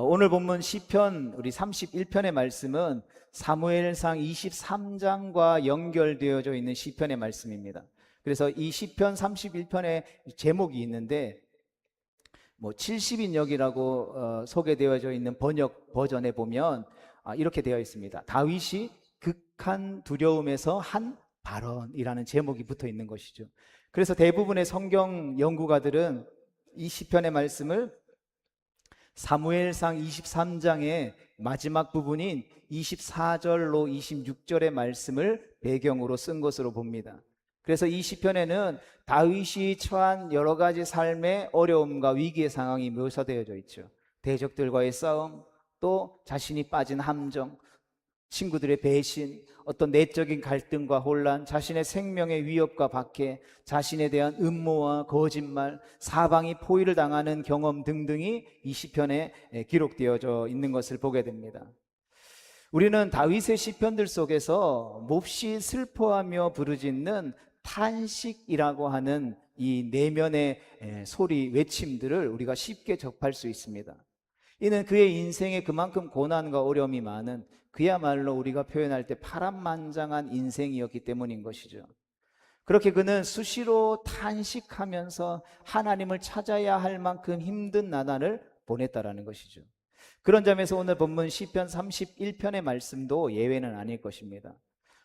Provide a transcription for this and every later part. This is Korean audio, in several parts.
오늘 본문 시편 우리 31편의 말씀은 사무엘상 23장과 연결되어져 있는 시편의 말씀입니다. 그래서 이 시편 31편의 제목이 있는데 70인역이라고 소개되어져 있는 번역 버전에 보면 이렇게 되어 있습니다. 다윗이 극한 두려움에서 한 발언이라는 제목이 붙어 있는 것이죠. 그래서 대부분의 성경 연구가들은 이 시편의 말씀을 사무엘상 23장의 마지막 부분인 24절로 26절의 말씀을 배경으로 쓴 것으로 봅니다. 그래서 이 시편에는 다윗이 처한 여러 가지 삶의 어려움과 위기의 상황이 묘사되어져 있죠. 대적들과의 싸움, 또 자신이 빠진 함정, 친구들의 배신, 어떤 내적인 갈등과 혼란, 자신의 생명의 위협과 박해, 자신에 대한 음모와 거짓말, 사방이 포위를 당하는 경험 등등이 이 시편에 기록되어져 있는 것을 보게 됩니다. 우리는 다윗의 시편들 속에서 몹시 슬퍼하며 부르짖는 탄식이라고 하는 이 내면의 소리, 외침들을 우리가 쉽게 접할 수 있습니다. 이는 그의 인생에 그만큼 고난과 어려움이 많은, 그야말로 우리가 표현할 때 파란만장한 인생이었기 때문인 것이죠. 그렇게 그는 수시로 탄식하면서 하나님을 찾아야 할 만큼 힘든 나날을 보냈다라는 것이죠. 그런 점에서 오늘 본문 시편 31편의 말씀도 예외는 아닐 것입니다.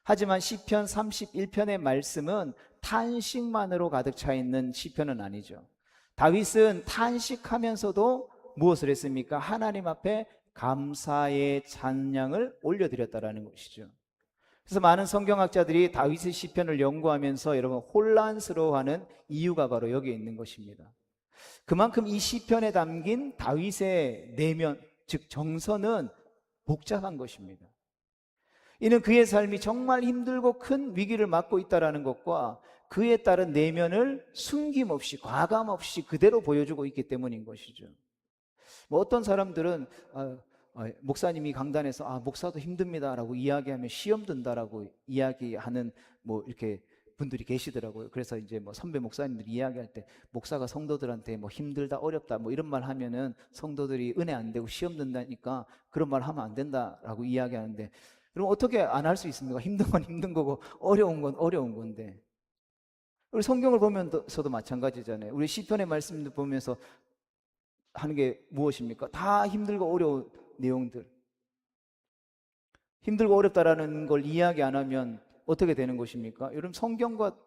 하지만 시편 31편의 말씀은 탄식만으로 가득 차 있는 시편은 아니죠. 다윗은 탄식하면서도 무엇을 했습니까? 하나님 앞에 감사의 찬양을 올려드렸다라는 것이죠. 그래서 많은 성경학자들이 다윗의 시편을 연구하면서 여러분 혼란스러워하는 이유가 바로 여기에 있는 것입니다. 그만큼 이 시편에 담긴 다윗의 내면, 즉 정서는 복잡한 것입니다. 이는 그의 삶이 정말 힘들고 큰 위기를 맞고 있다는 것과 그에 따른 내면을 숨김없이 과감없이 그대로 보여주고 있기 때문인 것이죠. 어떤 사람들은 목사님이 강단에서 목사도 힘듭니다라고 이야기하면 시험 든다라고 이야기하는 이렇게 분들이 계시더라고요. 그래서 이제 선배 목사님들이 이야기할 때 목사가 성도들한테 힘들다 어렵다 이런 말 하면은 성도들이 은혜 안 되고 시험 든다니까 그런 말 하면 안 된다라고 이야기하는데, 그럼 어떻게 안 할 수 있습니까? 힘든 건 힘든 거고 어려운 건 어려운 건데. 우리 성경을 보면서도 마찬가지잖아요. 우리 시편의 말씀도 보면서 하는 게 무엇입니까? 다 힘들고 어려운 내용들. 힘들고 어렵다라는 걸 이야기 안 하면 어떻게 되는 것입니까? 여러분, 성경과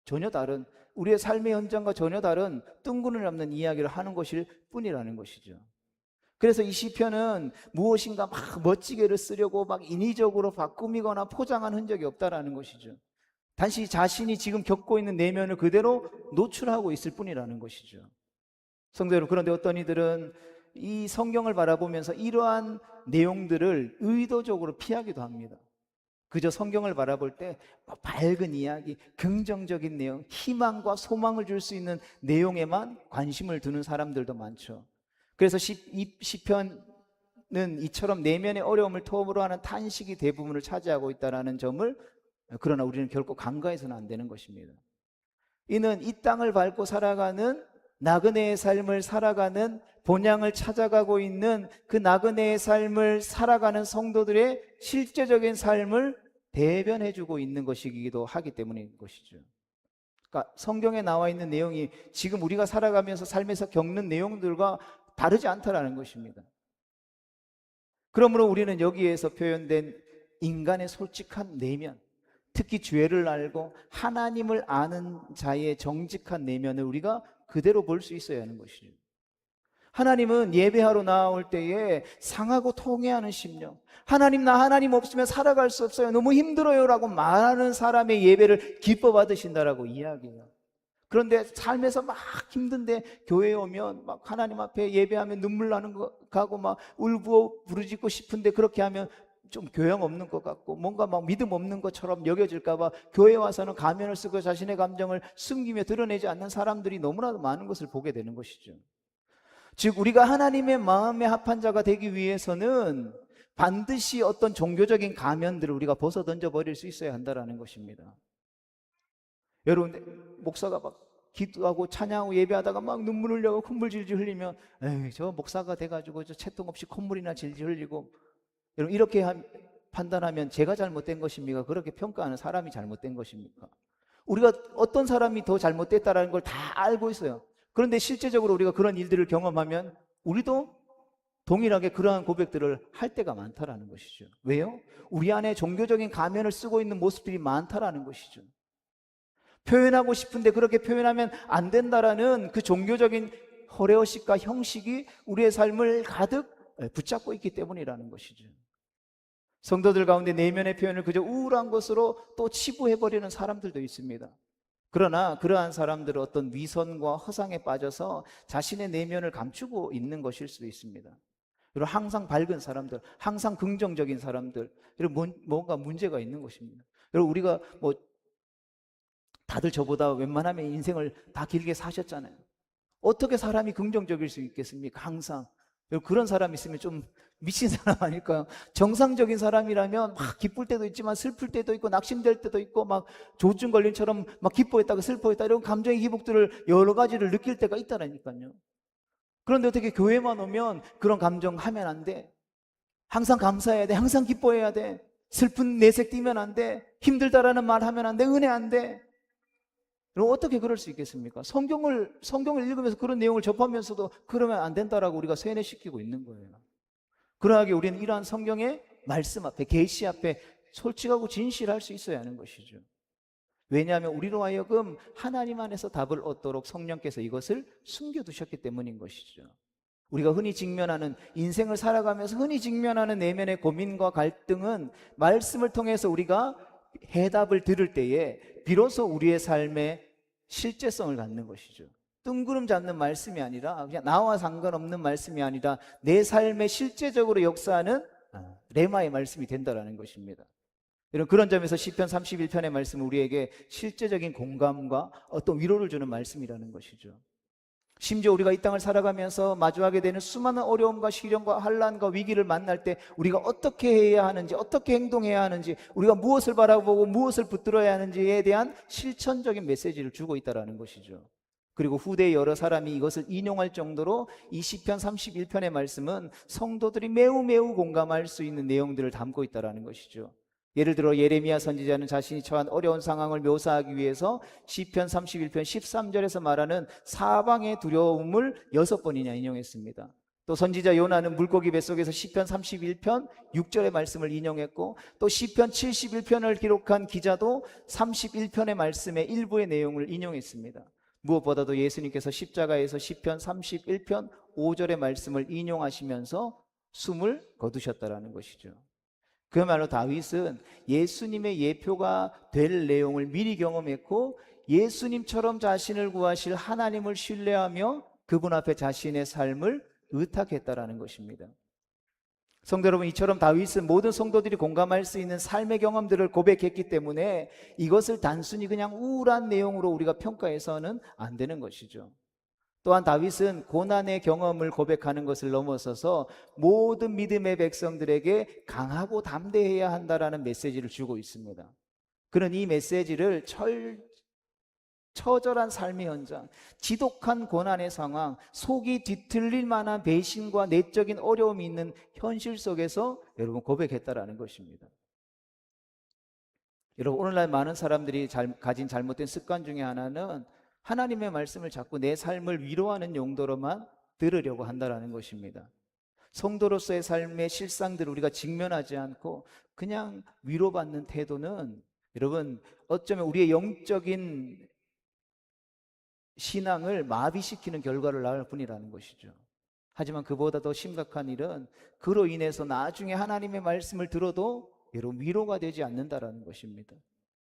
전혀 다른, 우리의 삶의 현장과 전혀 다른 뜬구름을 잡는 이야기를 하는 것일 뿐이라는 것이죠. 그래서 이 시편은 무엇인가 멋지게를 쓰려고 인위적으로 바꾸미거나 포장한 흔적이 없다라는 것이죠. 단지 자신이 지금 겪고 있는 내면을 그대로 노출하고 있을 뿐이라는 것이죠. 성도 여러분, 그런데 어떤 이들은 이 성경을 바라보면서 이러한 내용들을 의도적으로 피하기도 합니다. 그저 성경을 바라볼 때 밝은 이야기, 긍정적인 내용, 희망과 소망을 줄 수 있는 내용에만 관심을 두는 사람들도 많죠. 그래서 이 시편은 이처럼 내면의 어려움을 토부로 하는 탄식이 대부분을 차지하고 있다는 점을, 그러나 우리는 결코 간과해서는 안 되는 것입니다. 이는 이 땅을 밟고 살아가는 나그네의 삶을 살아가는, 본향을 찾아가고 있는 그 나그네의 삶을 살아가는 성도들의 실제적인 삶을 대변해주고 있는 것이기도 하기 때문인 것이죠. 그러니까 성경에 나와 있는 내용이 지금 우리가 살아가면서 삶에서 겪는 내용들과 다르지 않다라는 것입니다. 그러므로 우리는 여기에서 표현된 인간의 솔직한 내면, 특히 죄를 알고 하나님을 아는 자의 정직한 내면을 우리가 그대로 볼 수 있어야 하는 것이죠. 하나님은 예배하러 나올 때에 상하고 통회하는 심령, 나 하나님 없으면 살아갈 수 없어요, 너무 힘들어요 라고 말하는 사람의 예배를 기뻐 받으신다라고 이야기해요. 그런데 삶에서 힘든데 교회에 오면 하나님 앞에 예배하면 눈물 나는 것 같고 울고 부르짖고 싶은데, 그렇게 하면 좀 교양 없는 것 같고 뭔가 믿음 없는 것처럼 여겨질까 봐 교회에 와서는 가면을 쓰고 자신의 감정을 숨기며 드러내지 않는 사람들이 너무나도 많은 것을 보게 되는 것이죠. 즉, 우리가 하나님의 마음에 합한 자가 되기 위해서는 반드시 어떤 종교적인 가면들을 우리가 벗어 던져 버릴 수 있어야 한다는 것입니다. 여러분, 목사가 기도하고 찬양하고 예배하다가 막 눈물 흘려고 콧물 질질 흘리면 에이, 저 목사가 돼가지고 저 채통 없이 콧물이나 질질 흘리고, 여러분 이렇게 판단하면 제가 잘못된 것입니까? 그렇게 평가하는 사람이 잘못된 것입니까? 우리가 어떤 사람이 더 잘못됐다라는 걸 다 알고 있어요. 그런데 실제적으로 우리가 그런 일들을 경험하면 우리도 동일하게 그러한 고백들을 할 때가 많다라는 것이죠. 왜요? 우리 안에 종교적인 가면을 쓰고 있는 모습들이 많다라는 것이죠. 표현하고 싶은데 그렇게 표현하면 안 된다라는 그 종교적인 허례허식과 형식이 우리의 삶을 가득 붙잡고 있기 때문이라는 것이죠. 성도들 가운데 내면의 표현을 그저 우울한 것으로 또 치부해버리는 사람들도 있습니다. 그러나 그러한 사람들은 어떤 위선과 허상에 빠져서 자신의 내면을 감추고 있는 것일 수도 있습니다. 그리고 항상 밝은 사람들, 항상 긍정적인 사람들, 뭔가 문제가 있는 것입니다. 여러분 우리가 다들 저보다 웬만하면 인생을 다 길게 사셨잖아요. 어떻게 사람이 긍정적일 수 있겠습니까? 항상. 그런 사람 있으면 좀 미친 사람 아닐까요? 정상적인 사람이라면 막 기쁠 때도 있지만 슬플 때도 있고 낙심될 때도 있고 막 조증 걸린처럼 막 기뻐했다가 슬퍼했다 이런 감정의 기복들을 여러 가지를 느낄 때가 있다라니까요. 그런데 어떻게 교회만 오면 그런 감정 하면 안 돼? 항상 감사해야 돼. 항상 기뻐해야 돼. 슬픈 내색 띄면 안 돼. 힘들다라는 말 하면 안 돼. 은혜 안 돼. 그럼 어떻게 그럴 수 있겠습니까? 성경을 읽으면서 그런 내용을 접하면서도 그러면 안 된다라고 우리가 세뇌시키고 있는 거예요. 그러하게 우리는 이러한 성경의 말씀 앞에, 계시 앞에 솔직하고 진실할 수 있어야 하는 것이죠. 왜냐하면 우리로 하여금 하나님 안에서 답을 얻도록 성령께서 이것을 숨겨두셨기 때문인 것이죠. 우리가 흔히 직면하는, 인생을 살아가면서 흔히 직면하는 내면의 고민과 갈등은 말씀을 통해서 우리가 해답을 들을 때에 비로소 우리의 삶에 실제성을 갖는 것이죠. 뜬구름 잡는 말씀이 아니라, 그냥 나와 상관없는 말씀이 아니라 내 삶에 실제적으로 역사하는 레마의 말씀이 된다는 것입니다. 이런 그런 점에서 시편 31편의 말씀은 우리에게 실제적인 공감과 어떤 위로를 주는 말씀이라는 것이죠. 심지어 우리가 이 땅을 살아가면서 마주하게 되는 수많은 어려움과 시련과 환난과 위기를 만날 때 우리가 어떻게 해야 하는지, 어떻게 행동해야 하는지, 우리가 무엇을 바라보고 무엇을 붙들어야 하는지에 대한 실천적인 메시지를 주고 있다는 것이죠. 그리고 후대의 여러 사람이 이것을 인용할 정도로 이 시편 31편의 말씀은 성도들이 매우 공감할 수 있는 내용들을 담고 있다는 것이죠. 예를 들어 예레미야 선지자는 자신이 처한 어려운 상황을 묘사하기 위해서 시편 31편 13절에서 말하는 사방의 두려움을 6번이나 인용했습니다. 또 선지자 요나는 물고기 뱃속에서 시편 31편 6절의 말씀을 인용했고, 또 시편 71편을 기록한 기자도 31편의 말씀의 일부의 내용을 인용했습니다. 무엇보다도 예수님께서 십자가에서 시편 31편 5절의 말씀을 인용하시면서 숨을 거두셨다는 것이죠. 그야말로 다윗은 예수님의 예표가 될 내용을 미리 경험했고, 예수님처럼 자신을 구하실 하나님을 신뢰하며 그분 앞에 자신의 삶을 의탁했다라는 것입니다. 성도 여러분, 이처럼 다윗은 모든 성도들이 공감할 수 있는 삶의 경험들을 고백했기 때문에 이것을 단순히 그냥 우울한 내용으로 우리가 평가해서는 안 되는 것이죠. 또한 다윗은 고난의 경험을 고백하는 것을 넘어서서 모든 믿음의 백성들에게 강하고 담대해야 한다라는 메시지를 주고 있습니다. 그는 이 메시지를 처절한 삶의 현장, 지독한 고난의 상황, 속이 뒤틀릴 만한 배신과 내적인 어려움이 있는 현실 속에서 여러분 고백했다라는 것입니다. 여러분, 오늘날 많은 사람들이 가진 잘못된 습관 중에 하나는 하나님의 말씀을 자꾸 내 삶을 위로하는 용도로만 들으려고 한다는 것입니다. 성도로서의 삶의 실상들을 우리가 직면하지 않고 그냥 위로받는 태도는 여러분 어쩌면 우리의 영적인 신앙을 마비시키는 결과를 낳을 뿐이라는 것이죠. 하지만 그보다 더 심각한 일은 그로 인해서 나중에 하나님의 말씀을 들어도 여러분 위로가 되지 않는다라는 것입니다.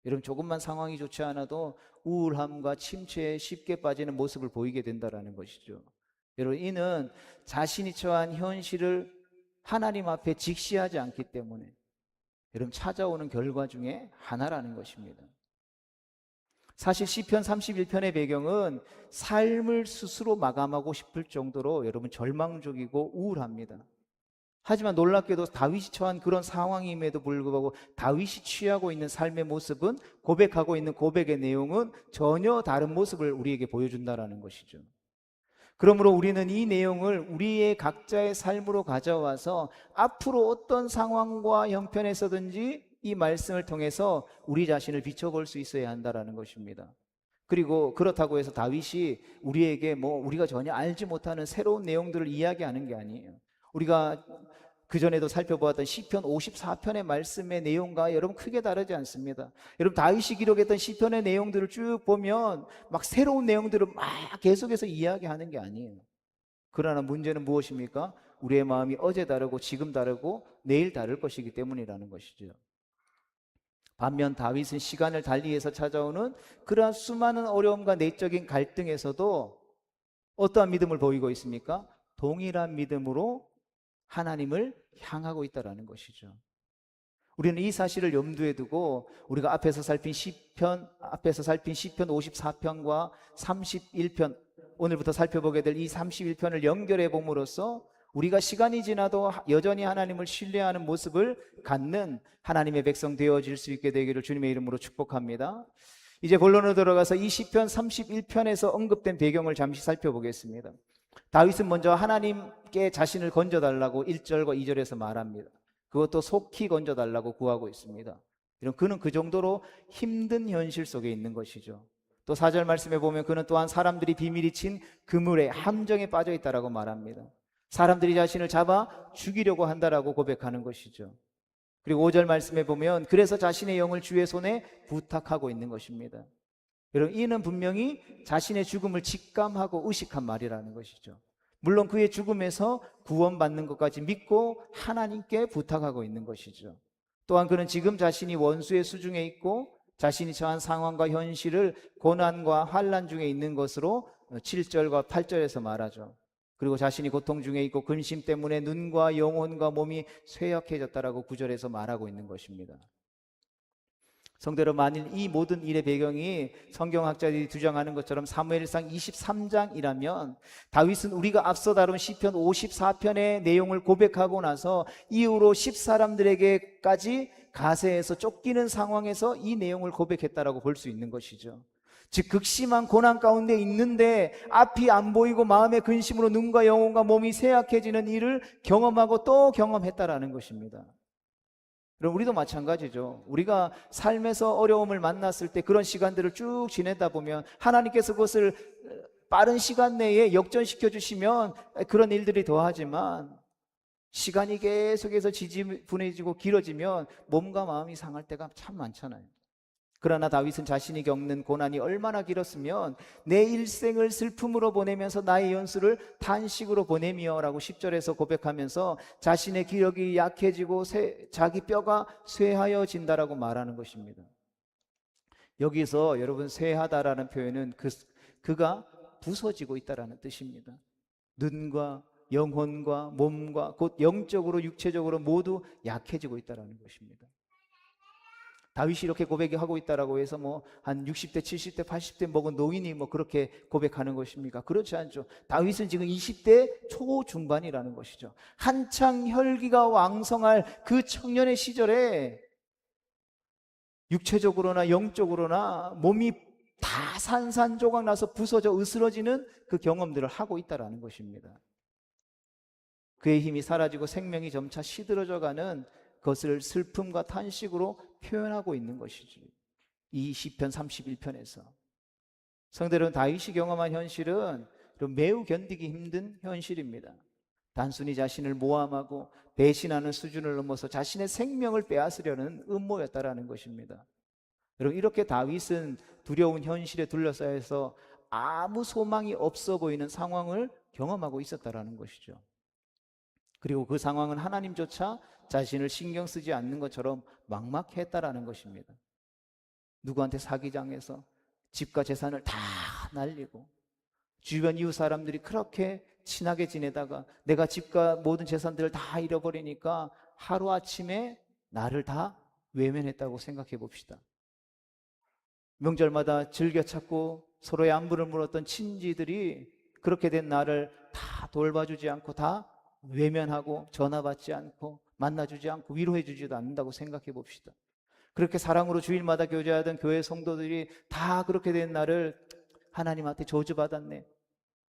여러분 조금만 상황이 좋지 않아도 우울함과 침체에 쉽게 빠지는 모습을 보이게 된다라는 것이죠. 여러분 이는 자신이 처한 현실을 하나님 앞에 직시하지 않기 때문에 여러분 찾아오는 결과 중에 하나라는 것입니다. 사실 시편 31편의 배경은 삶을 스스로 마감하고 싶을 정도로 여러분 절망적이고 우울합니다. 하지만 놀랍게도 다윗이 처한 그런 상황임에도 불구하고 다윗이 취하고 있는 삶의 모습은, 고백하고 있는 고백의 내용은 전혀 다른 모습을 우리에게 보여준다라는 것이죠. 그러므로 우리는 이 내용을 우리의 각자의 삶으로 가져와서 앞으로 어떤 상황과 형편에서든지 이 말씀을 통해서 우리 자신을 비춰볼 수 있어야 한다라는 것입니다. 그리고 그렇다고 해서 다윗이 우리에게 우리가 전혀 알지 못하는 새로운 내용들을 이야기하는 게 아니에요. 우리가 그전에도 살펴보았던 시편 54편의 말씀의 내용과 여러분 크게 다르지 않습니다. 여러분 다윗이 기록했던 시편의 내용들을 쭉 보면 막 새로운 내용들을 막 계속해서 이야기하는 게 아니에요. 그러나 문제는 무엇입니까? 우리의 마음이 어제 다르고 지금 다르고 내일 다를 것이기 때문이라는 것이죠. 반면 다윗은 시간을 달리해서 찾아오는 그러한 수많은 어려움과 내적인 갈등에서도 어떠한 믿음을 보이고 있습니까? 동일한 믿음으로 하나님을 향하고 있다는 것이죠. 우리는 이 사실을 염두에 두고 우리가 앞에서 살핀 시편 54편과 31편, 오늘부터 살펴보게 될 이 31편을 연결해 봄으로써 우리가 시간이 지나도 여전히 하나님을 신뢰하는 모습을 갖는 하나님의 백성 되어질 수 있게 되기를 주님의 이름으로 축복합니다. 이제 본론으로 들어가서 이 시편 31편에서 언급된 배경을 잠시 살펴보겠습니다. 다윗은 먼저 하나님께 자신을 건져달라고 1절과 2절에서 말합니다. 그것도 속히 건져달라고 구하고 있습니다. 그는 그 정도로 힘든 현실 속에 있는 것이죠. 또 4절 말씀에 보면 그는 또한 사람들이 비밀이 친 그물에 함정에 빠져 있다라고 말합니다. 사람들이 자신을 잡아 죽이려고 한다라고 고백하는 것이죠. 그리고 5절 말씀에 보면 그래서 자신의 영을 주의 손에 부탁하고 있는 것입니다. 여러분, 이는 분명히 자신의 죽음을 직감하고 의식한 말이라는 것이죠. 물론 그의 죽음에서 구원받는 것까지 믿고 하나님께 부탁하고 있는 것이죠. 또한 그는 지금 자신이 원수의 수중에 있고 자신이 처한 상황과 현실을 고난과 환난 중에 있는 것으로 7절과 8절에서 말하죠. 그리고 자신이 고통 중에 있고 근심 때문에 눈과 영혼과 몸이 쇠약해졌다라고 9절에서 말하고 있는 것입니다. 성도 여러분, 만일 이 모든 일의 배경이 성경학자들이 주장하는 것처럼 사무엘상 23장이라면 다윗은 우리가 앞서 다룬 시편 54편의 내용을 고백하고 나서 이후로 10사람들에게까지 가세에서 쫓기는 상황에서 이 내용을 고백했다라고 볼 수 있는 것이죠. 즉 극심한 고난 가운데 있는데 앞이 안 보이고 마음의 근심으로 눈과 영혼과 몸이 쇠약해지는 일을 경험하고 또 경험했다라는 것입니다. 그럼 우리도 마찬가지죠. 우리가 삶에서 어려움을 만났을 때 그런 시간들을 쭉 지내다 보면 하나님께서 그것을 빠른 시간 내에 역전시켜 주시면 그런 일들이 더하지만 시간이 계속해서 지지분해지고 길어지면 몸과 마음이 상할 때가 참 많잖아요. 그러나 다윗은 자신이 겪는 고난이 얼마나 길었으면 내 일생을 슬픔으로 보내면서 나의 연수를 탄식으로 보내며 라고 10절에서 고백하면서 자신의 기력이 약해지고 자기 뼈가 쇠하여진다라고 말하는 것입니다. 여기서 여러분 쇠하다라는 표현은 그가 부서지고 있다라는 뜻입니다. 눈과 영혼과 몸과 곧 영적으로 육체적으로 모두 약해지고 있다라는 것입니다. 다윗이 이렇게 고백하고 있다라고 해서 한 60대, 70대, 80대 먹은 노인이 그렇게 고백하는 것입니까? 그렇지 않죠. 다윗은 지금 20대 초중반이라는 것이죠. 한창 혈기가 왕성할 그 청년의 시절에 육체적으로나 영적으로나 몸이 다 산산조각 나서 부서져 으스러지는 그 경험들을 하고 있다라는 것입니다. 그의 힘이 사라지고 생명이 점차 시들어져가는 그것을 슬픔과 탄식으로 표현하고 있는 것이지. 이 시편 31편에서 성도 여러분, 다윗이 경험한 현실은 매우 견디기 힘든 현실입니다. 단순히 자신을 모함하고 배신하는 수준을 넘어서 자신의 생명을 빼앗으려는 음모였다라는 것입니다. 여러분, 이렇게 다윗은 두려운 현실에 둘러싸여서 아무 소망이 없어 보이는 상황을 경험하고 있었다라는 것이죠. 그리고 그 상황은 하나님조차 자신을 신경 쓰지 않는 것처럼 막막했다라는 것입니다. 누구한테 사기당해서 집과 재산을 다 날리고 주변 이웃 사람들이 그렇게 친하게 지내다가 내가 집과 모든 재산들을 다 잃어버리니까 하루아침에 나를 다 외면했다고 생각해 봅시다. 명절마다 즐겨 찾고 서로의 안부를 물었던 친지들이 그렇게 된 나를 다 돌봐주지 않고 다 외면하고 전화 받지 않고 만나주지 않고 위로해주지도 않는다고 생각해 봅시다. 그렇게 사랑으로 주일마다 교제하던 교회 성도들이 다 그렇게 된 나를 하나님한테 저주받았네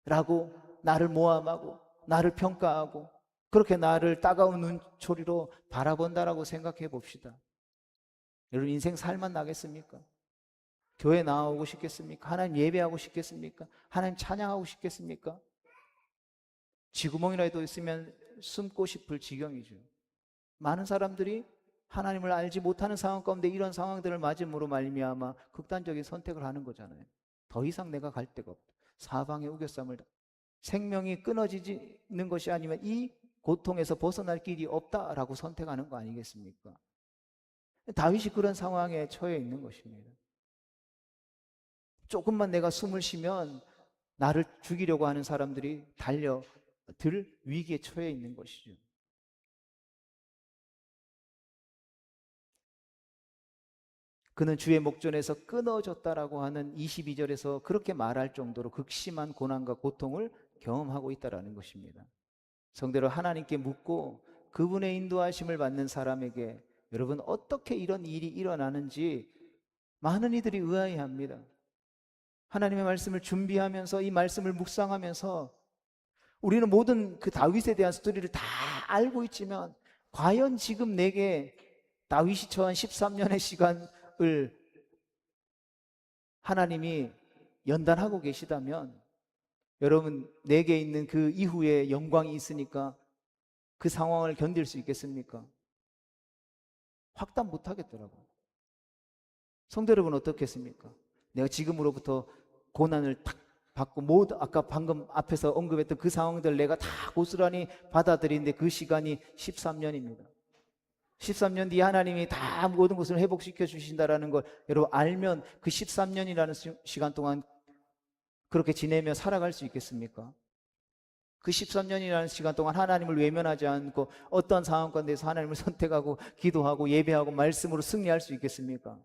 라고 나를 모함하고 나를 평가하고 그렇게 나를 따가운 눈초리로 바라본다라고 생각해 봅시다. 여러분, 인생 살만 나겠습니까? 교회 나오고 싶겠습니까? 하나님 예배하고 싶겠습니까? 하나님 찬양하고 싶겠습니까? 쥐구멍이라도 있으면 숨고 싶을 지경이죠. 많은 사람들이 하나님을 알지 못하는 상황 가운데 이런 상황들을 맞음으로 말미암아 극단적인 선택을 하는 거잖아요. 더 이상 내가 갈 데가 없다. 사방에 우겨쌈을 생명이 끊어지는 것이 아니면 이 고통에서 벗어날 길이 없다라고 선택하는 거 아니겠습니까? 다윗이 그런 상황에 처해 있는 것입니다. 조금만 내가 숨을 쉬면 나를 죽이려고 하는 사람들이 달려들 위기에 처해 있는 것이죠. 그는 주의 목전에서 끊어졌다라고 하는 22절에서 그렇게 말할 정도로 극심한 고난과 고통을 경험하고 있다라는 것입니다. 성대로 하나님께 묻고 그분의 인도하심을 받는 사람에게 여러분 어떻게 이런 일이 일어나는지 많은 이들이 의아해합니다. 하나님의 말씀을 준비하면서 이 말씀을 묵상하면서 우리는 모든 그 다윗에 대한 스토리를 다 알고 있지만 과연 지금 내게 다윗이 처한 13년의 시간을 하나님이 연단하고 계시다면 여러분 내게 있는 그 이후에 영광이 있으니까 그 상황을 견딜 수 있겠습니까? 확답 못 하겠더라고요. 성도 여러분 어떻겠습니까? 내가 지금으로부터 고난을 탁 받고 모두 아까 방금 앞에서 언급했던 그 상황들 내가 다 고스란히 받아들이는데 그 시간이 13년입니다. 13년 뒤에 하나님이 다 모든 것을 회복시켜 주신다라는 걸 여러분 알면 그 13년이라는 시간 동안 그렇게 지내며 살아갈 수 있겠습니까? 그 13년이라는 시간 동안 하나님을 외면하지 않고 어떤 상황 가운데서 하나님을 선택하고 기도하고 예배하고 말씀으로 승리할 수 있겠습니까?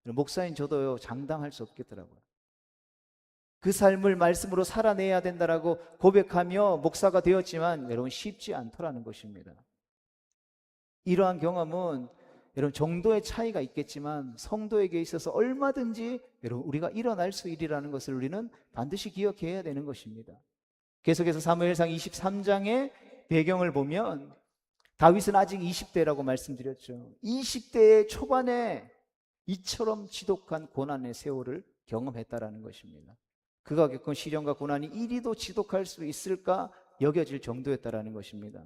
목사인 저도요 장담할 수 없겠더라고요. 그 삶을 말씀으로 살아내야 된다라고 고백하며 목사가 되었지만 여러분 쉽지 않더라는 것입니다. 이러한 경험은 여러분 정도의 차이가 있겠지만 성도에게 있어서 얼마든지 여러분 우리가 일어날 수 있으리라는 것을 우리는 반드시 기억해야 되는 것입니다. 계속해서 사무엘상 23장의 배경을 보면 다윗은 아직 20대라고 말씀드렸죠. 20대의 초반에 이처럼 지독한 고난의 세월을 경험했다라는 것입니다. 그가 겪은 시련과 고난이 이리도 지독할 수 있을까 여겨질 정도였다라는 것입니다.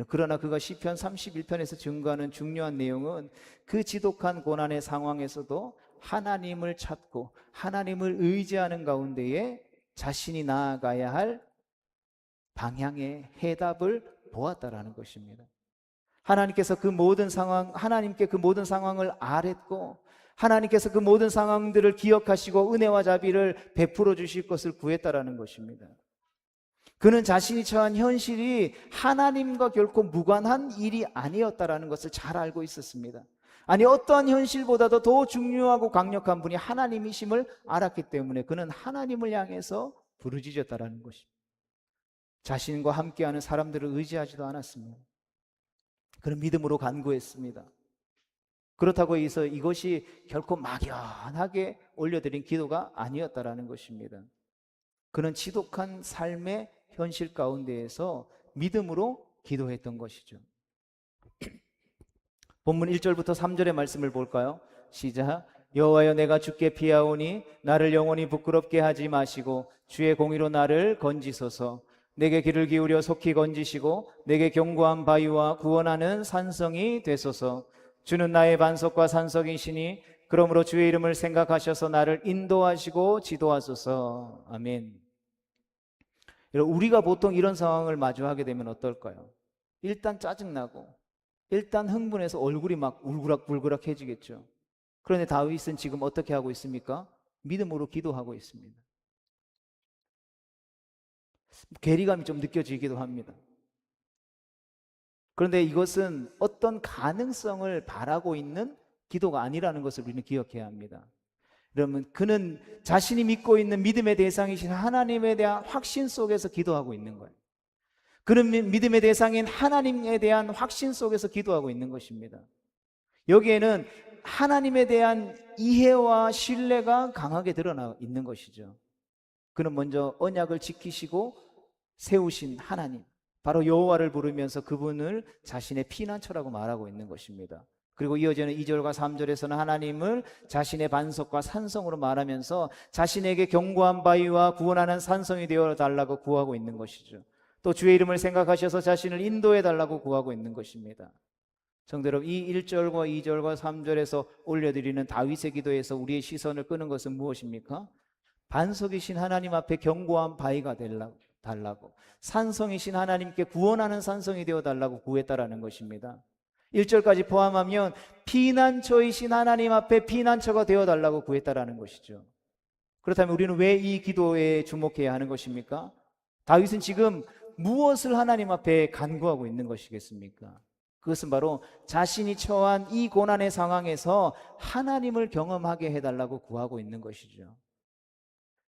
그러나 그가 시편 31편에서 증거하는 중요한 내용은 그 지독한 고난의 상황에서도 하나님을 찾고 하나님을 의지하는 가운데에 자신이 나아가야 할 방향의 해답을 보았다라는 것입니다. 하나님께서 그 모든 상황, 하나님께 그 모든 상황을 아뢰고 하나님께서 그 모든 상황들을 기억하시고 은혜와 자비를 베풀어 주실 것을 구했다라는 것입니다. 그는 자신이 처한 현실이 하나님과 결코 무관한 일이 아니었다라는 것을 잘 알고 있었습니다. 아니 어떠한 현실보다도 더 중요하고 강력한 분이 하나님이심을 알았기 때문에 그는 하나님을 향해서 부르짖었다라는 것입니다. 자신과 함께하는 사람들을 의지하지도 않았습니다. 그는 믿음으로 간구했습니다. 그렇다고 해서 이것이 결코 막연하게 올려드린 기도가 아니었다라는 것입니다. 그는 지독한 삶의 현실 가운데에서 믿음으로 기도했던 것이죠. 본문 1절부터 3절의 말씀을 볼까요? 시작. 여호와여 내가 주께 피하오니 나를 영원히 부끄럽게 하지 마시고 주의 공의로 나를 건지소서. 내게 귀를 기울여 속히 건지시고 내게 견고한 바위와 구원하는 산성이 되소서. 주는 나의 반석과 산성이시니 그러므로 주의 이름을 생각하셔서 나를 인도하시고 지도하소서. 아멘. 우리가 보통 이런 상황을 마주하게 되면 어떨까요? 일단 짜증나고 일단 흥분해서 얼굴이 막 울그락불그락해지겠죠. 그런데 다윗은 지금 어떻게 하고 있습니까? 믿음으로 기도하고 있습니다. 괴리감이 좀 느껴지기도 합니다. 그런데 이것은 어떤 가능성을 바라고 있는 기도가 아니라는 것을 우리는 기억해야 합니다. 그러면 그는 자신이 믿고 있는 믿음의 대상이신 하나님에 대한 확신 속에서 기도하고 있는 거예요. 그런 믿음의 대상인 하나님에 대한 확신 속에서 기도하고 있는 것입니다. 여기에는 하나님에 대한 이해와 신뢰가 강하게 드러나 있는 것이죠. 그는 먼저 언약을 지키시고 세우신 하나님, 바로 여호와를 부르면서 그분을 자신의 피난처라고 말하고 있는 것입니다. 그리고 이어지는 2절과 3절에서는 하나님을 자신의 반석과 산성으로 말하면서 자신에게 견고한 바위와 구원하는 산성이 되어 달라고 구하고 있는 것이죠. 또 주의 이름을 생각하셔서 자신을 인도해 달라고 구하고 있는 것입니다. 성도 여러분, 이 1절과 2절과 3절에서 올려드리는 다윗의 기도에서 우리의 시선을 끄는 것은 무엇입니까? 반석이신 하나님 앞에 견고한 바위가 달라고, 산성이신 하나님께 구원하는 산성이 되어 달라고 구했다라는 것입니다. 1절까지 포함하면 피난처이신 하나님 앞에 피난처가 되어 달라고 구했다라는 것이죠. 그렇다면 우리는 왜 이 기도에 주목해야 하는 것입니까? 다윗은 지금 무엇을 하나님 앞에 간구하고 있는 것이겠습니까? 그것은 바로 자신이 처한 이 고난의 상황에서 하나님을 경험하게 해달라고 구하고 있는 것이죠.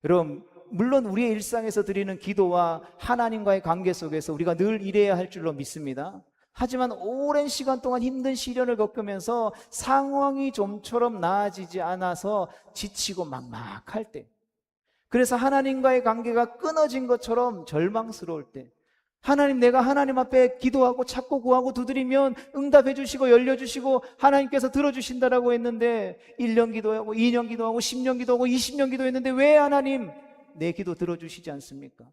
여러분, 물론 우리의 일상에서 드리는 기도와 하나님과의 관계 속에서 우리가 늘 이래야 할 줄로 믿습니다. 하지만 오랜 시간 동안 힘든 시련을 겪으면서 상황이 좀처럼 나아지지 않아서 지치고 막막할 때, 그래서 하나님과의 관계가 끊어진 것처럼 절망스러울 때, 하나님, 내가 하나님 앞에 기도하고 찾고 구하고 두드리면 응답해 주시고 열려주시고 하나님께서 들어주신다라고 했는데 1년 기도하고 2년 기도하고 10년 기도하고 20년 기도했는데 왜 하나님 내 기도 들어주시지 않습니까?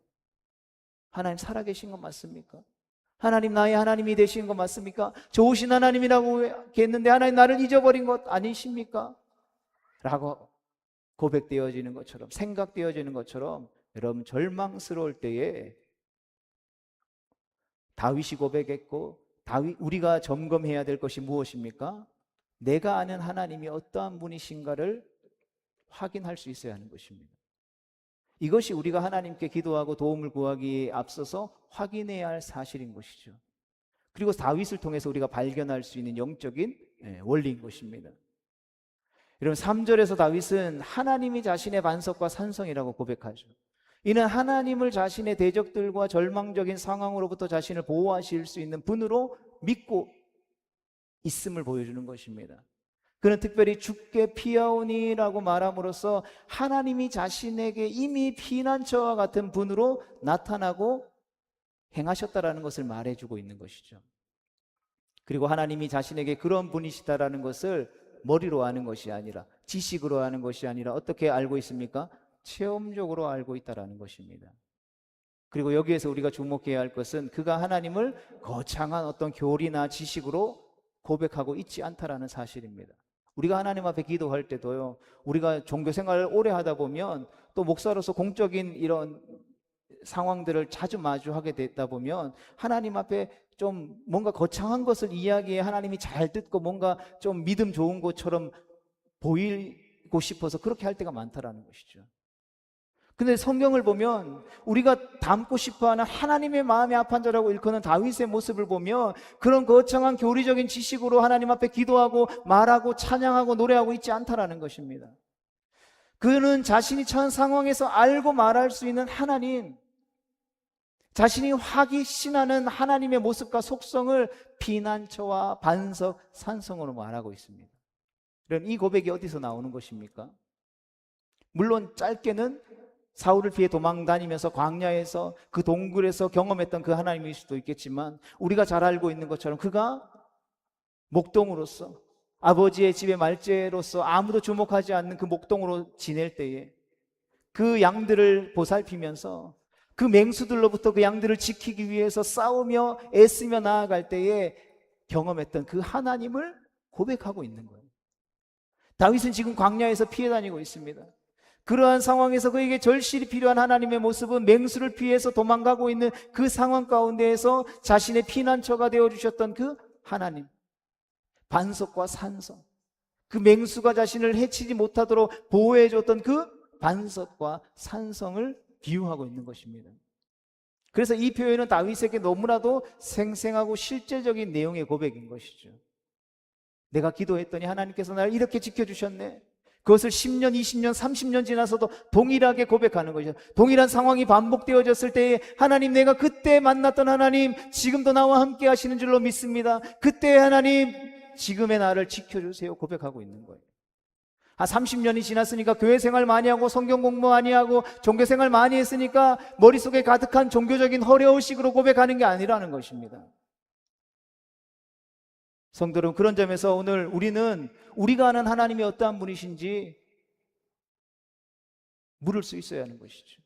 하나님 살아계신 거 맞습니까? 하나님 나의 하나님이 되신 거 맞습니까? 좋으신 하나님이라고 했는데 하나님 나를 잊어버린 것 아니십니까? 라고 고백되어지는 것처럼, 생각되어지는 것처럼 여러분, 절망스러울 때에 다윗이 고백했고 우리가 점검해야 될 것이 무엇입니까? 내가 아는 하나님이 어떠한 분이신가를 확인할 수 있어야 하는 것입니다. 이것이 우리가 하나님께 기도하고 도움을 구하기에 앞서서 확인해야 할 사실인 것이죠. 그리고 다윗을 통해서 우리가 발견할 수 있는 영적인 원리인 것입니다. 여러분, 3절에서 다윗은 하나님이 자신의 반석과 산성이라고 고백하죠. 이는 하나님을 자신의 대적들과 절망적인 상황으로부터 자신을 보호하실 수 있는 분으로 믿고 있음을 보여주는 것입니다. 그는 특별히 주께 피하오니라고 말함으로써 하나님이 자신에게 이미 피난처와 같은 분으로 나타나고 행하셨다라는 것을 말해주고 있는 것이죠. 그리고 하나님이 자신에게 그런 분이시다라는 것을 머리로 아는 것이 아니라, 지식으로 아는 것이 아니라 어떻게 알고 있습니까? 체험적으로 알고 있다는 것입니다. 그리고 여기에서 우리가 주목해야 할 것은 그가 하나님을 거창한 어떤 교리나 지식으로 고백하고 있지 않다라는 사실입니다. 우리가 하나님 앞에 기도할 때도요, 우리가 종교 생활을 오래 하다 보면 또 목사로서 공적인 이런 상황들을 자주 마주하게 되다 보면 하나님 앞에 좀 뭔가 거창한 것을 이야기해 하나님이 잘 듣고 뭔가 좀 믿음 좋은 것처럼 보이고 싶어서 그렇게 할 때가 많다라는 것이죠. 근데 성경을 보면 우리가 닮고 싶어하는 하나님의 마음이 아픈 자라고 일컫는 다윗의 모습을 보면 그런 거창한 교리적인 지식으로 하나님 앞에 기도하고 말하고 찬양하고 노래하고 있지 않다라는 것입니다. 그는 자신이 처한 상황에서 알고 말할 수 있는 하나님, 자신이 확신하는 하나님의 모습과 속성을 피난처와 반석, 산성으로 말하고 있습니다. 그럼 이 고백이 어디서 나오는 것입니까? 물론 짧게는 사울을 피해 도망다니면서 광야에서 그 동굴에서 경험했던 그 하나님일 수도 있겠지만, 우리가 잘 알고 있는 것처럼 그가 목동으로서, 아버지의 집의 말제로서 아무도 주목하지 않는 그 목동으로 지낼 때에 그 양들을 보살피면서 그 맹수들로부터 그 양들을 지키기 위해서 싸우며 애쓰며 나아갈 때에 경험했던 그 하나님을 고백하고 있는 거예요. 다윗은 지금 광야에서 피해 다니고 있습니다. 그러한 상황에서 그에게 절실히 필요한 하나님의 모습은 맹수를 피해서 도망가고 있는 그 상황 가운데에서 자신의 피난처가 되어주셨던 그 하나님, 반석과 산성, 그 맹수가 자신을 해치지 못하도록 보호해줬던 그 반석과 산성을 비유하고 있는 것입니다. 그래서 이 표현은 다윗에게 너무나도 생생하고 실제적인 내용의 고백인 것이죠. 내가 기도했더니 하나님께서 나를 이렇게 지켜주셨네. 그것을 10년, 20년, 30년 지나서도 동일하게 고백하는 것이죠. 동일한 상황이 반복되어졌을 때에 하나님, 내가 그때 만났던 하나님 지금도 나와 함께 하시는 줄로 믿습니다. 그때 하나님 지금의 나를 지켜주세요 고백하고 있는 거예요. 30년이 지났으니까 교회 생활 많이 하고 성경 공부 많이 하고 종교 생활 많이 했으니까 머릿속에 가득한 종교적인 허례의식으로 고백하는 게 아니라는 것입니다. 성도 여러분, 그런 점에서 오늘 우리는 우리가 아는 하나님이 어떠한 분이신지 물을 수 있어야 하는 것이죠.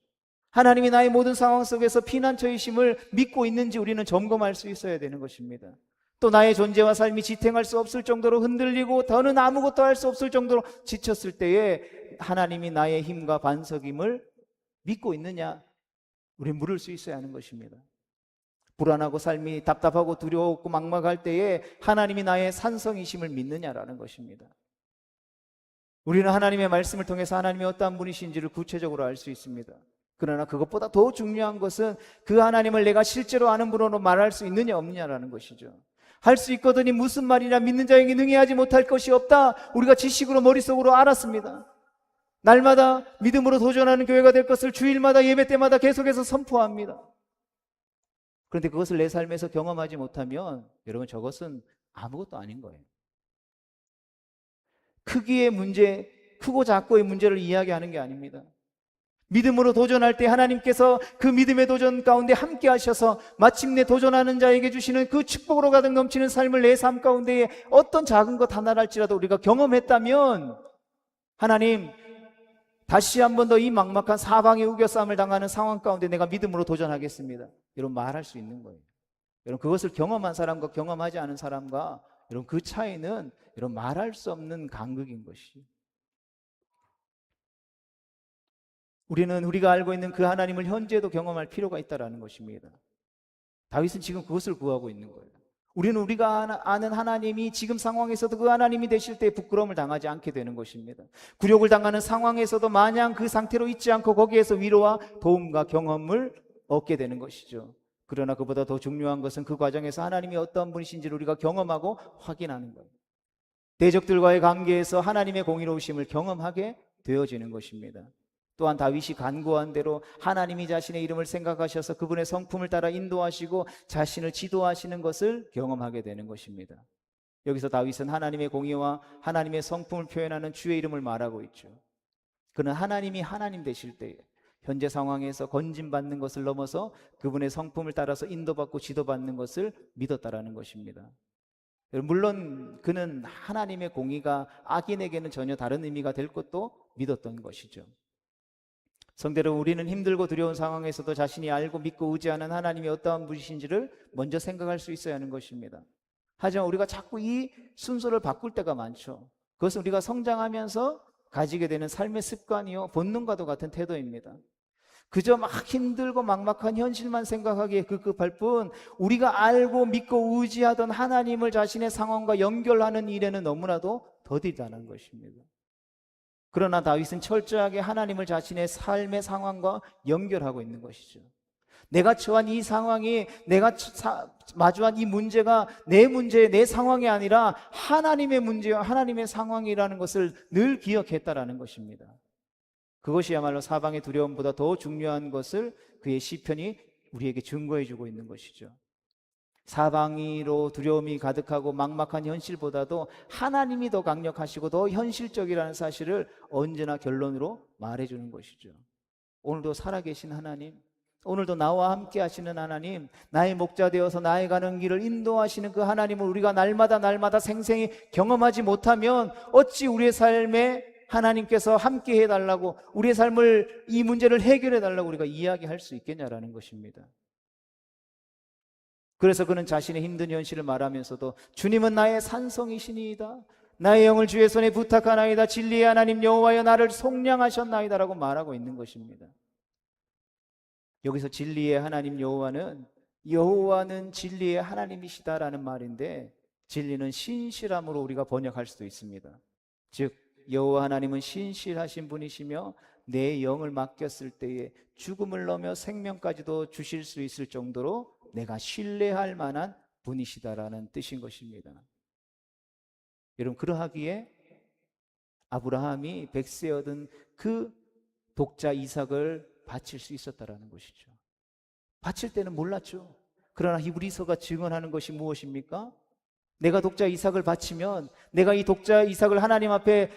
하나님이 나의 모든 상황 속에서 피난처이심을 믿고 있는지 우리는 점검할 수 있어야 되는 것입니다. 또 나의 존재와 삶이 지탱할 수 없을 정도로 흔들리고 더는 아무것도 할 수 없을 정도로 지쳤을 때에 하나님이 나의 힘과 반석임을 믿고 있느냐, 우리는 물을 수 있어야 하는 것입니다. 불안하고 삶이 답답하고 두려웠고 막막할 때에 하나님이 나의 산성이심을 믿느냐라는 것입니다. 우리는 하나님의 말씀을 통해서 하나님이 어떠한 분이신지를 구체적으로 알 수 있습니다. 그러나 그것보다 더 중요한 것은 그 하나님을 내가 실제로 아는 분으로 말할 수 있느냐 없느냐라는 것이죠. 할 수 있거든이 무슨 말이냐, 믿는 자에게 능히 하지 못할 것이 없다, 우리가 지식으로 머릿속으로 알았습니다. 날마다 믿음으로 도전하는 교회가 될 것을 주일마다 예배 때마다 계속해서 선포합니다. 그런데 그것을 내 삶에서 경험하지 못하면 여러분, 저것은 아무것도 아닌 거예요. 크기의 문제, 크고 작고의 문제를 이야기하는 게 아닙니다. 믿음으로 도전할 때 하나님께서 그 믿음의 도전 가운데 함께 하셔서 마침내 도전하는 자에게 주시는 그 축복으로 가득 넘치는 삶을 내 삶 가운데에 어떤 작은 것 하나랄지라도 우리가 경험했다면, 하나님, 다시 한 번 더 이 막막한 사방에 우겨싸움을 당하는 상황 가운데 내가 믿음으로 도전하겠습니다, 이런 말할 수 있는 거예요. 여러분, 그것을 경험한 사람과 경험하지 않은 사람과 여러분, 그 차이는 여러분 말할 수 없는 간극인 것이죠. 우리는 우리가 알고 있는 그 하나님을 현재도 경험할 필요가 있다는 것입니다. 다윗은 지금 그것을 구하고 있는 거예요. 우리는 우리가 아는 하나님이 지금 상황에서도 그 하나님이 되실 때 부끄러움을 당하지 않게 되는 것입니다. 굴욕을 당하는 상황에서도 마냥 그 상태로 있지 않고 거기에서 위로와 도움과 경험을 얻게 되는 것이죠. 그러나 그보다 더 중요한 것은 그 과정에서 하나님이 어떤 분이신지를 우리가 경험하고 확인하는 거예요. 대적들과의 관계에서 하나님의 공의로우심을 경험하게 되어지는 것입니다. 또한 다윗이 간구한 대로 하나님이 자신의 이름을 생각하셔서 그분의 성품을 따라 인도하시고 자신을 지도하시는 것을 경험하게 되는 것입니다. 여기서 다윗은 하나님의 공의와 하나님의 성품을 표현하는 주의 이름을 말하고 있죠. 그는 하나님이 하나님 되실 때 현재 상황에서 건진받는 것을 넘어서 그분의 성품을 따라서 인도받고 지도받는 것을 믿었다라는 것입니다. 물론 그는 하나님의 공의가 악인에게는 전혀 다른 의미가 될 것도 믿었던 것이죠. 성대로 우리는 힘들고 두려운 상황에서도 자신이 알고 믿고 의지하는 하나님이 어떠한 분이신지를 먼저 생각할 수 있어야 하는 것입니다. 하지만 우리가 자꾸 이 순서를 바꿀 때가 많죠. 그것은 우리가 성장하면서 가지게 되는 삶의 습관이요, 본능과도 같은 태도입니다. 그저 막 힘들고 막막한 현실만 생각하기에 급급할 뿐, 우리가 알고 믿고 의지하던 하나님을 자신의 상황과 연결하는 일에는 너무나도 더디다는 것입니다. 그러나 다윗은 철저하게 하나님을 자신의 삶의 상황과 연결하고 있는 것이죠. 내가 처한 이 상황이, 내가 마주한 이 문제가 내 문제, 내 상황이 아니라 하나님의 문제와 하나님의 상황이라는 것을 늘 기억했다라는 것입니다. 그것이야말로 사방의 두려움보다 더 중요한 것을 그의 시편이 우리에게 증거해주고 있는 것이죠. 사방으로 두려움이 가득하고 막막한 현실보다도 하나님이 더 강력하시고 더 현실적이라는 사실을 언제나 결론으로 말해주는 것이죠. 오늘도 살아계신 하나님, 오늘도 나와 함께 하시는 하나님, 나의 목자 되어서 나의 가는 길을 인도하시는 그 하나님을 우리가 날마다 생생히 경험하지 못하면 어찌 우리의 삶에 하나님께서 함께 해달라고, 우리의 삶을, 이 문제를 해결해달라고 우리가 이야기할 수 있겠냐라는 것입니다. 그래서 그는 자신의 힘든 현실을 말하면서도 주님은 나의 산성이시니이다, 나의 영을 주의 손에 부탁하나이다, 진리의 하나님 여호와여 나를 속량하셨나이다 라고 말하고 있는 것입니다. 여기서 진리의 하나님 여호와는 진리의 하나님이시다라는 말인데, 진리는 신실함으로 우리가 번역할 수도 있습니다. 즉 여호와 하나님은 신실하신 분이시며 내 영을 맡겼을 때에 죽음을 넘어 생명까지도 주실 수 있을 정도로 내가 신뢰할 만한 분이시다라는 뜻인 것입니다. 여러분, 그러하기에 아브라함이 100세 얻은 그 독자 이삭을 바칠 수 있었다라는 것이죠. 바칠 때는 몰랐죠. 그러나 히브리서가 증언하는 것이 무엇입니까? 내가 독자 이삭을 바치면, 내가 이 독자 이삭을 하나님 앞에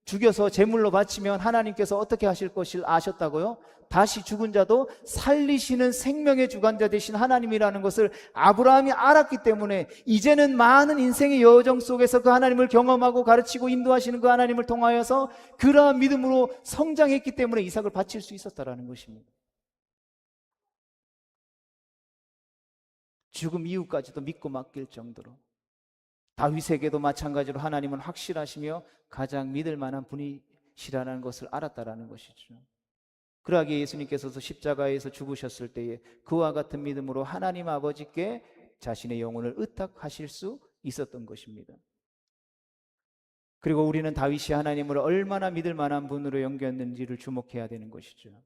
죽여서 제물로 바치면 하나님께서 어떻게 하실 것을 아셨다고요? 다시 죽은 자도 살리시는 생명의 주관자 되신 하나님이라는 것을 아브라함이 알았기 때문에 이제는 많은 인생의 여정 속에서 그 하나님을 경험하고 가르치고 인도하시는 그 하나님을 통하여서 그러한 믿음으로 성장했기 때문에 이삭을 바칠 수 있었다라는 것입니다. 죽음 이후까지도 믿고 맡길 정도로. 다윗에게도 마찬가지로 하나님은 확실하시며 가장 믿을 만한 분이시라는 것을 알았다라는 것이죠. 그러하기에 예수님께서도 십자가에서 죽으셨을 때에 그와 같은 믿음으로 하나님 아버지께 자신의 영혼을 의탁하실 수 있었던 것입니다. 그리고 우리는 다윗이 하나님을 얼마나 믿을 만한 분으로 여겼는지를 주목해야 되는 것이죠.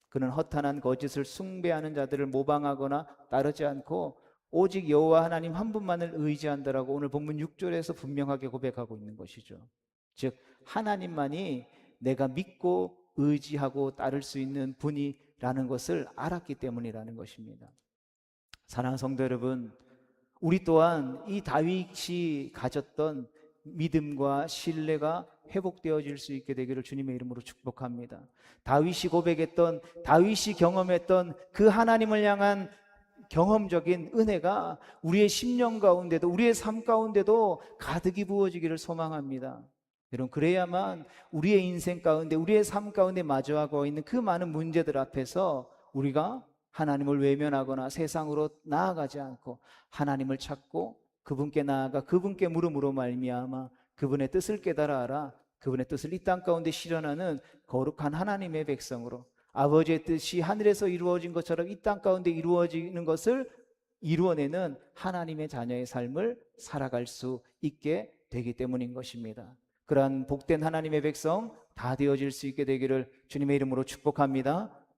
그는 허탄한 거짓을 숭배하는 자들을 모방하거나 따르지 않고 오직 여호와 하나님 한 분만을 의지한다라고 오늘 본문 6절에서 분명하게 고백하고 있는 것이죠. 즉 하나님만이 내가 믿고 의지하고 따를 수 있는 분이라는 것을 알았기 때문이라는 것입니다. 사랑하는 성도 여러분, 우리 또한 이 다윗이 가졌던 믿음과 신뢰가 회복되어질 수 있게 되기를 주님의 이름으로 축복합니다. 다윗이 고백했던, 다윗이 경험했던 그 하나님을 향한 경험적인 은혜가 우리의 심령 가운데도, 우리의 삶 가운데도 가득히 부어지기를 소망합니다. 여러분, 그래야만 우리의 인생 가운데, 우리의 삶 가운데 마주하고 있는 그 많은 문제들 앞에서 우리가 하나님을 외면하거나 세상으로 나아가지 않고 하나님을 찾고 그분께 나아가 그분께 물음으로 말미암아 그분의 뜻을 깨달아 알아 그분의 뜻을 이 땅 가운데 실현하는 거룩한 하나님의 백성으로, 아버지의 뜻이 하늘에서 이루어진 것처럼 이 땅 가운데 이루어지는 것을 이루어내는 하나님의 자녀의 삶을 살아갈 수 있게 되기 때문인 것입니다. 그러한 복된 하나님의 백성 다 되어질 수 있게 되기를 주님의 이름으로 축복합니다.